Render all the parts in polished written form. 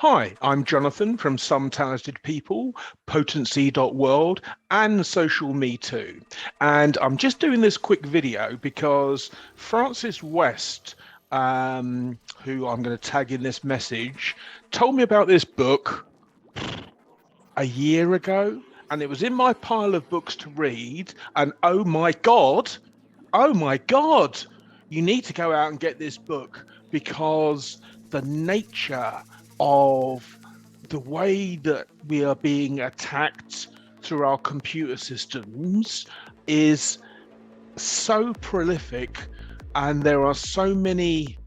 Hi, I'm Jonathan from Some Talented People, Potency.world, and Social Me Too. And I'm just doing this quick video because Francis West, who I'm going to tag in this message, told me about this book a year ago, and it was in my pile of books to read. And oh my God, you need to go out and get this book because the nature of the way that we are being attacked through our computer systems is so prolific, and there are so many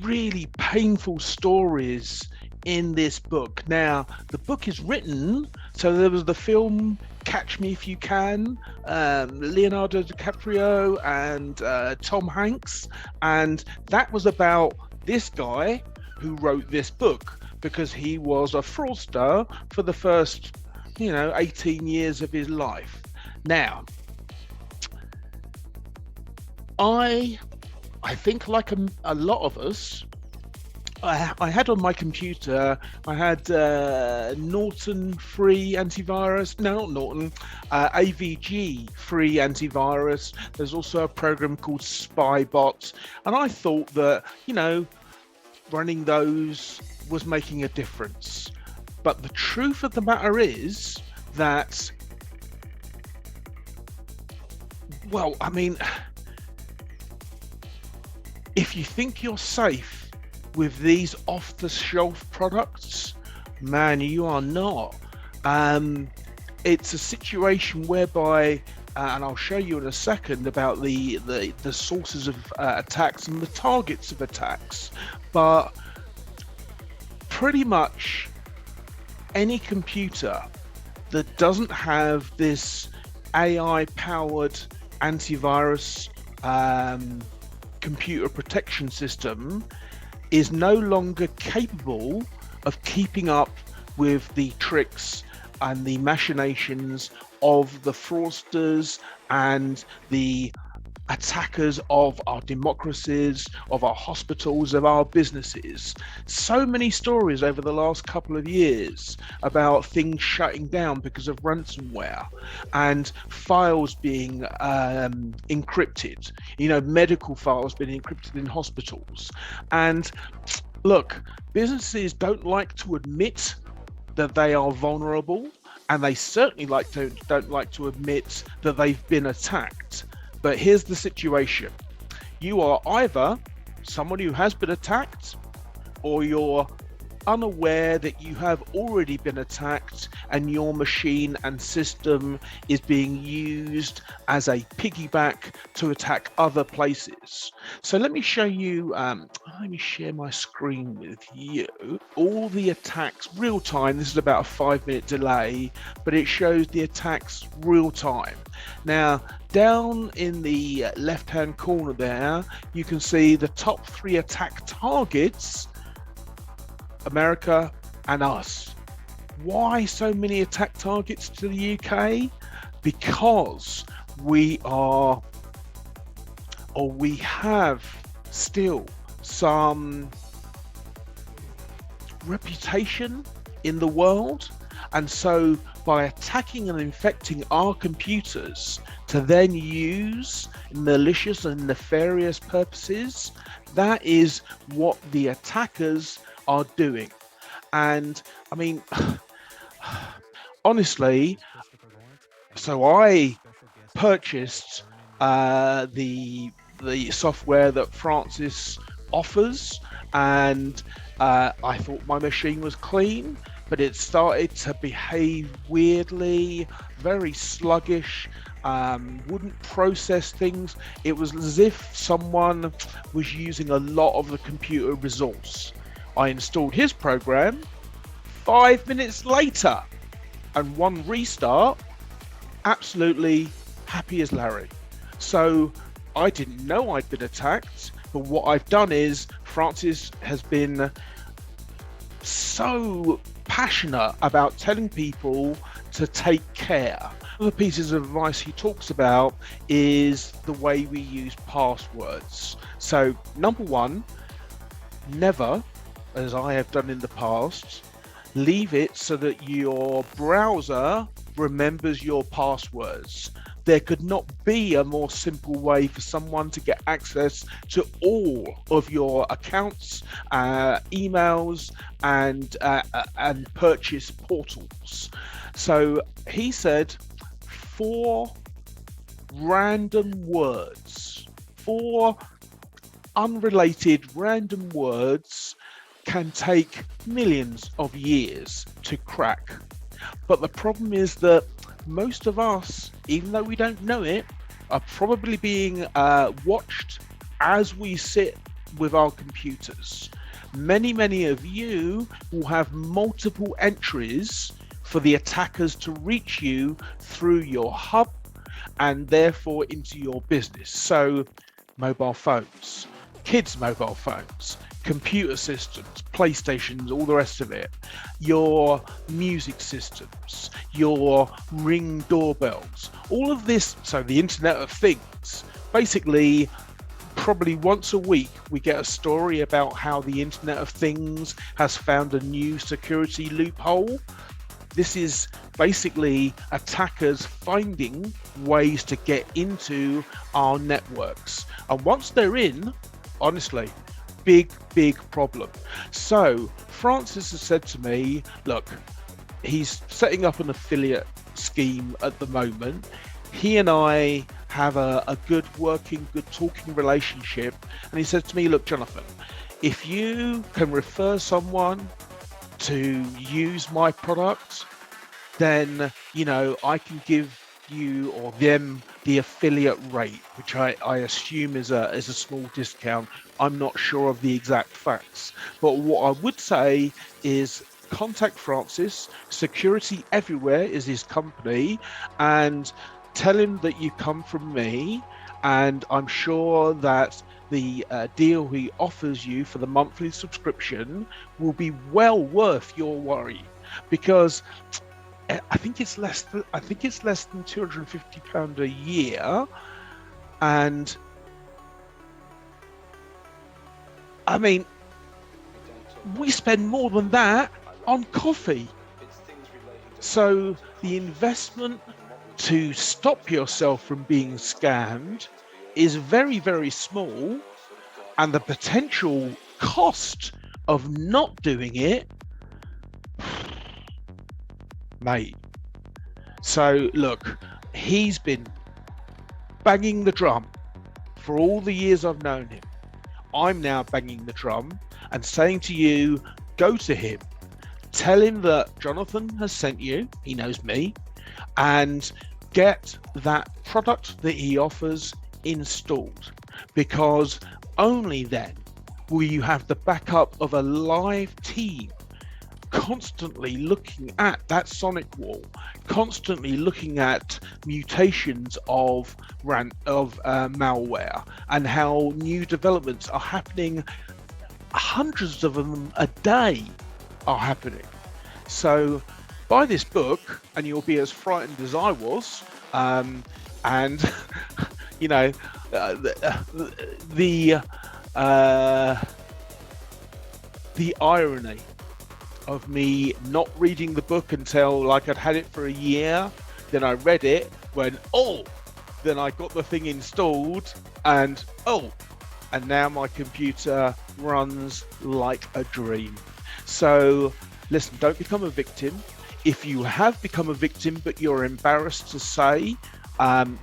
really painful stories in this book. Now, the book is written, so there was the film Catch Me If You Can, Leonardo DiCaprio and Tom Hanks, and that was about this guy who wrote this book because he was a fraudster for the first 18 years of his life. Now, I think like a lot of us, I had on my computer, I had Norton free antivirus, no, not Norton, AVG free antivirus. There's also a program called Spybot. And I thought that, running those was making a difference. But the truth of the matter is that, well, I mean, if you think you're safe with these off-the-shelf products, man, you are not. It's a situation whereby, and I'll show you in a second about the sources of attacks and the targets of attacks, but pretty much any computer that doesn't have this AI-powered antivirus computer protection system is no longer capable of keeping up with the tricks and the machinations of the fraudsters and the attackers of our democracies, of our hospitals, of our businesses. So many stories over the last couple of years about things shutting down because of ransomware and files being encrypted, medical files being encrypted in hospitals. And look, businesses don't like to admit that they are vulnerable, and they certainly don't like to admit that they've been attacked. But here's the situation. You are either someone who has been attacked, or you're unaware that you have already been attacked and your machine and system is being used as a piggyback to attack other places. So let me show you, let me share my screen with you. All the attacks real time. This is about a 5-minute delay, but it shows the attacks real time. Now, down in the left-hand corner there, you can see the top 3 attack targets: America and us. Why so many attack targets to the UK? Because we have still some reputation in the world, and so by attacking and infecting our computers to then use malicious and nefarious purposes, that is what the attackers are doing. And I mean, honestly, so I purchased the software that Francis offers, and I thought my machine was clean, but it started to behave weirdly, very sluggish, wouldn't process things. It was as if someone was using a lot of the computer resource. I installed his program 5 minutes later, and one restart, absolutely happy as Larry. So I didn't know I'd been attacked, but what I've done is Francis has been so passionate about telling people to take care. One of the pieces of advice he talks about is the way we use passwords. So number one, Never, as I have done in the past, leave it so that your browser remembers your passwords. There could not be a more simple way for someone to get access to all of your accounts, emails, and purchase portals. So he said, four random words, four unrelated random words can take millions of years to crack. But the problem is that most of us, even though we don't know it, are probably being watched as we sit with our computers. Many of you will have multiple entries for the attackers to reach you through your hub and therefore into your business. So, mobile phones, kids' mobile phones, computer systems, PlayStations, all the rest of it, your music systems, your Ring doorbells, all of this. So, the Internet of Things. Basically, probably once a week, we get a story about how the Internet of Things has found a new security loophole. This is basically attackers finding ways to get into our networks. And once they're in, honestly, big problem. So Francis has said to me, look, he's setting up an affiliate scheme at the moment. He and I have a good working, good talking relationship. And he said to me, look, Jonathan, if you can refer someone to use my product, then I can give you or them the affiliate rate, which I assume is a small discount. I'm not sure of the exact facts, but what I would say is contact Francis. Security Everywhere is his company, and tell him that you come from me, and I'm sure that the deal he offers you for the monthly subscription will be well worth your worry, because I think it's less than £250 a year, and I mean we spend more than that on coffee. So the investment to stop yourself from being scammed is very small, and the potential cost of not doing it, mate. So look, he's been banging the drum for all the years I've known him. I'm now banging the drum and saying to you, go to him, tell him that Jonathan has sent you, he knows me, and get that product that he offers installed, because only then will you have the backup of a live team constantly looking at that sonic wall, constantly looking at mutations of malware and how new developments are happening. Hundreds of them a day are happening. So buy this book and you'll be as frightened as I was. And the irony of me not reading the book until like I'd had it for a year, then I read it, then I got the thing installed, and now my computer runs like a dream. So listen, don't become a victim. If you have become a victim but you're embarrassed to say,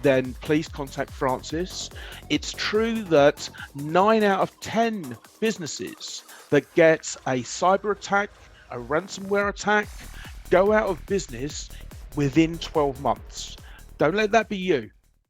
then please contact Francis. It's true that 9 out of 10 businesses that get a cyber attack, a ransomware attack, go out of business within 12 months. Don't let that be you.